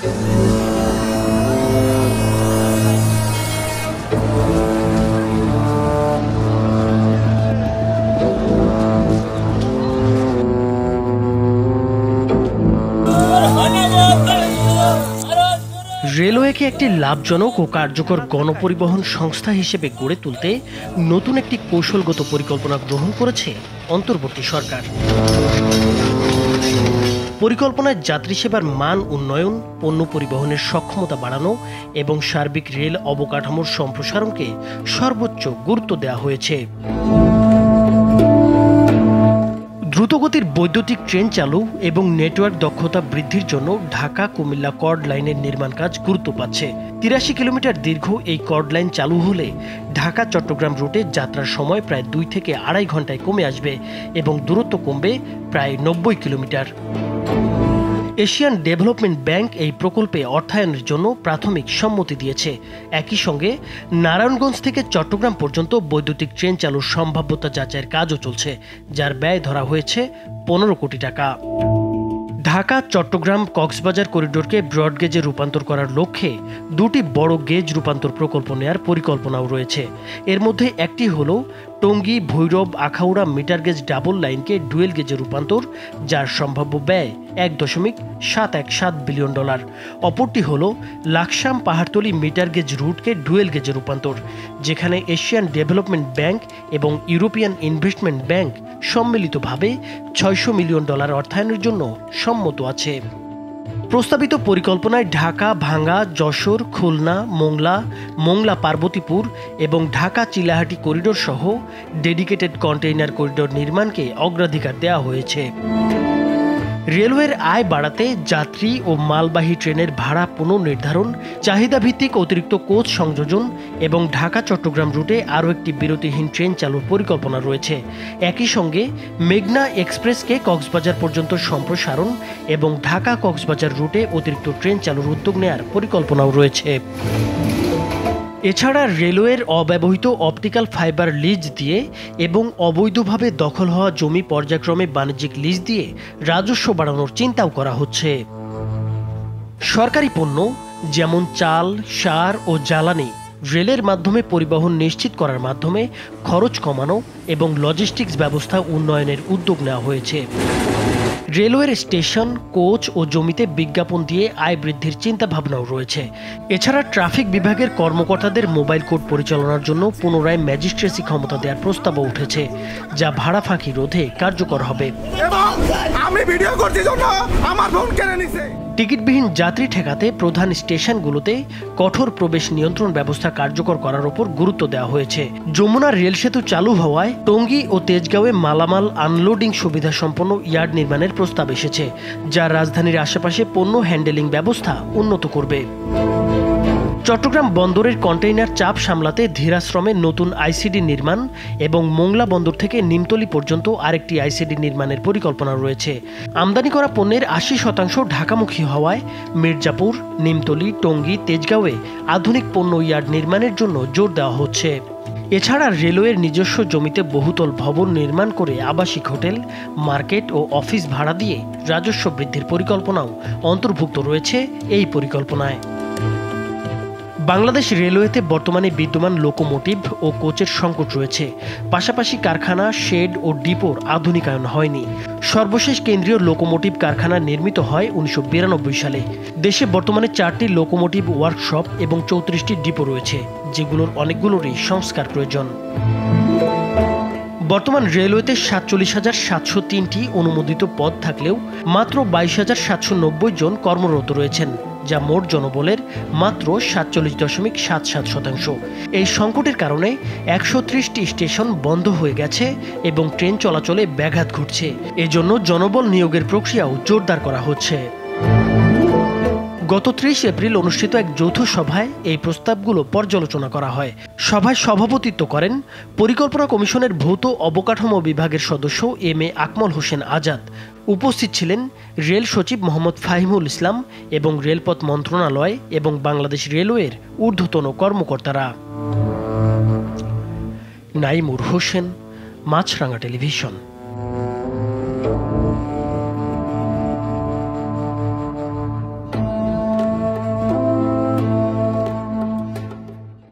রেলওয়েকে একটি লাভজনক ও কার্যকর গণপরিবহন সংস্থা হিসেবে গড়ে তুলতে নতুন একটি কৌশলগত পরিকল্পনা গ্রহণ করেছে অন্তর্বর্তী সরকার। পরিকল্পনায় যাত্রী সেবার মান উন্নয়ন, পণ্য পরিবহনের সক্ষমতা বাড়ানো এবং সার্বিক রেল অবকাঠামোর সম্প্রসারণকে সর্বোচ্চ গুরুত্ব দেওয়া হয়েছে। দ্রুতগতির বৈদ্যুতিক ট্রেন চালু এবং নেটওয়ার্ক দক্ষতা বৃদ্ধির জন্য ঢাকা কুমিল্লা কর্ড লাইনের নির্মাণ কাজ গুরুত্ব পাচ্ছে। ৮৩ কিলোমিটার দীর্ঘ এই কর্ড লাইন চালু হলে ঢাকা চট্টগ্রাম রুটে যাত্রার সময় প্রায় ২ থেকে আড়াই ঘন্টায় কমে আসবে এবং দূরত্ব কমবে প্রায় ৯০ কিলোমিটার। এশিয়ান ডেভেলপমেন্ট ব্যাংক এই প্রকল্পে অর্থায়নের জন্য প্রাথমিক সম্মতি দিয়েছে। একই সঙ্গে নারায়ণগঞ্জ থেকে চট্টগ্রাম পর্যন্ত বৈদ্যুতিক ট্রেন চালুর সম্ভাব্যতা যাচাইয়ের কাজও চলছে, যার ব্যয় ধরা হয়েছে ১৫ কোটি টাকা। ঢাকা চট্টগ্রাম কক্সবাজার করিডোরকে ব্রডগেজে রূপান্তর করার লক্ষ্যে দুটি বড় গেজ রূপান্তর প্রকল্প নেয়ার পরিকল্পনাও রয়েছে। এর মধ্যে একটি হল Tongi Bhairab Akhaura meter gauge double লাইনকে ডুয়েল গেজে রূপান্তর, যার সম্ভাব্য ব্যয় $1.717 বিলিয়ন। অপরটি হল লাকসাম পাহাড়তলী মিটার গেজ রুটকে ডুয়েল গেজে রূপান্তর, যেখানে এশিয়ান ডেভেলপমেন্ট ব্যাংক এবং ইউরোপিয়ান ইনভেস্টমেন্ট ব্যাংক সম্মিলিতভাবে $600 মিলিয়ন অর্থায়নের জন্য সম্মত আছে। প্রস্তাবিত পরিকল্পনায় ঢাকা ভাঙ্গা যশোর খুলনা মোংলা পার্বতীপুর এবং ঢাকা চিলাহাটি করিডোর সহ ডেডিকেটেড কন্টেইনার করিডোর নির্মাণকে অগ্রাধিকার দেওয়া হয়েছে। রেলওয়ের আয় বাড়াতে যাত্রী ও মালবাহী ট্রেনের ভাড়া পুনর্নির্ধারণ, চাহিদাভিত্তিক অতিরিক্ত কোচ সংযোজন এবং ঢাকা চট্টগ্রাম রুটে আরও একটি বিরতিহীন ট্রেন চালুর পরিকল্পনা রয়েছে। একই সঙ্গে মেঘনা এক্সপ্রেসকে কক্সবাজার পর্যন্ত সম্প্রসারণ এবং ঢাকা কক্সবাজার রুটে অতিরিক্ত ট্রেন চালুর উদ্যোগ নেওয়ার পরিকল্পনাও রয়েছে। এছাড়া রেলওয়ের অব্যবহৃত অপটিক্যাল ফাইবার লিজ দিয়ে এবং অবৈধভাবে দখল হওয়া জমি পর্যায়ক্রমে বাণিজ্যিক লিজ দিয়ে রাজস্ব বাড়ানোর চিন্তাও করা হচ্ছে। সরকারি পণ্য যেমন চাল, সার ও জ্বালানি রেলের মাধ্যমে পরিবহন নিশ্চিত করার মাধ্যমে খরচ কমানো এবং লজিস্টিক্স ব্যবস্থা উন্নয়নের উদ্যোগ নেওয়া হয়েছে। রেলওয়ের স্টেশন, কোচ ও জমিতে বিজ্ঞাপন দিয়ে আয় বৃদ্ধির চিন্তা ভাবনাও রয়েছে। এছাড়া ট্রাফিক বিভাগের কর্মকর্তাদের মোবাইল কোড পরিচালনার জন্য পুনরায় ম্যাজিস্ট্রেসি ক্ষমতা দেওয়ার প্রস্তাবও উঠেছে, যা ভাড়া ফাঁকি রোধে কার্যকর হবে। টিকিটবিহীন যাত্রী ঠেকাতে প্রধান স্টেশনগুলোতে কঠোর প্রবেশ নিয়ন্ত্রণ ব্যবস্থা কার্যকর করার উপর গুরুত্ব দেওয়া হয়েছে। যমুনা রেল সেতু চালু হওয়ায় টঙ্গী ও তেজগাঁওয়ে মালামাল আনলোডিং সুবিধা সম্পন্ন ইয়ার্ড নির্মাণের প্রস্তাব এসেছে, যা রাজধানীর আশেপাশে পণ্য হ্যান্ডেলিং ব্যবস্থা উন্নত করবে। চট্টগ্রাম বন্দরের কন্টেইনার চাপ সামলাতে ধীরাশ্রমে নতুন আইসিডি নির্মাণ এবং মোংলা বন্দর থেকে নিমতলী পর্যন্ত আরেকটি আইসিডি নির্মাণের পরিকল্পনা রয়েছে। আমদানি করা পণ্যের ৮০% ঢাকামুখী হওয়ায় মির্জাপুর, নিমতলী, টঙ্গী, তেজগাঁওয়ে আধুনিক পণ্য ইয়ার্ড নির্মাণের জন্য জোর দেওয়া হচ্ছে। এছাড়া রেলওয়ের নিজস্ব জমিতে বহুতল ভবন নির্মাণ করে আবাসিক হোটেল, মার্কেট ও অফিস ভাড়া দিয়ে রাজস্ব বৃদ্ধির পরিকল্পনাও অন্তর্ভুক্ত রয়েছে এই পরিকল্পনায়। বাংলাদেশ রেলওয়েতে বর্তমানে বিদ্যমান লোকোমোটিভ ও কোচের সংকট রয়েছে। পাশাপাশি কারখানা, শেড ও ডিপোর আধুনিকায়ন হয়নি। সর্বশেষ কেন্দ্রীয় লোকোমোটিভ কারখানা নির্মিত হয় ১৯৯২ সালে। দেশে বর্তমানে ৪টি লোকোমোটিভ ওয়ার্কশপ এবং ৩৪টি ডিপো রয়েছে, যেগুলোর অনেকগুলোরই সংস্কার প্রয়োজন। বর্তমান রেলওয়েতে ৪৭,৭০৩টি অনুমোদিত পদ থাকলেও মাত্র ২২,৭৯০ জন কর্মরত রয়েছেন, যা মোট জনবলের মাত্র ৪৭.৭৭%। এই সংকটের কারণে ১৩০টি স্টেশন বন্ধ হয়ে গেছে এবং ট্রেন চলাচলে ব্যাঘাত ঘটছে। এজন্য জনবল নিয়োগের প্রক্রিয়াও জোরদার করা হচ্ছে। গত ৩০ এপ্রিল অনুষ্ঠিত এক যৌথ সভায় এই প্রস্তাবগুলো পর্যালোচনা করা হয়। সভায় সভাপতিত্ব করেন পরিকল্পনা কমিশনের ভৌত অবকাঠামো বিভাগের সদস্য এম এ আকমল হোসেন আজাদ। উপস্থিত ছিলেন রেল সচিব মোহাম্মদ ফাহিমুল ইসলাম এবং রেলপথ মন্ত্রণালয় এবং বাংলাদেশ রেলওয়ের ঊর্ধ্বতন কর্মকর্তারা। নাইমুর হোসেন, মাছরাঙা টেলিভিশন।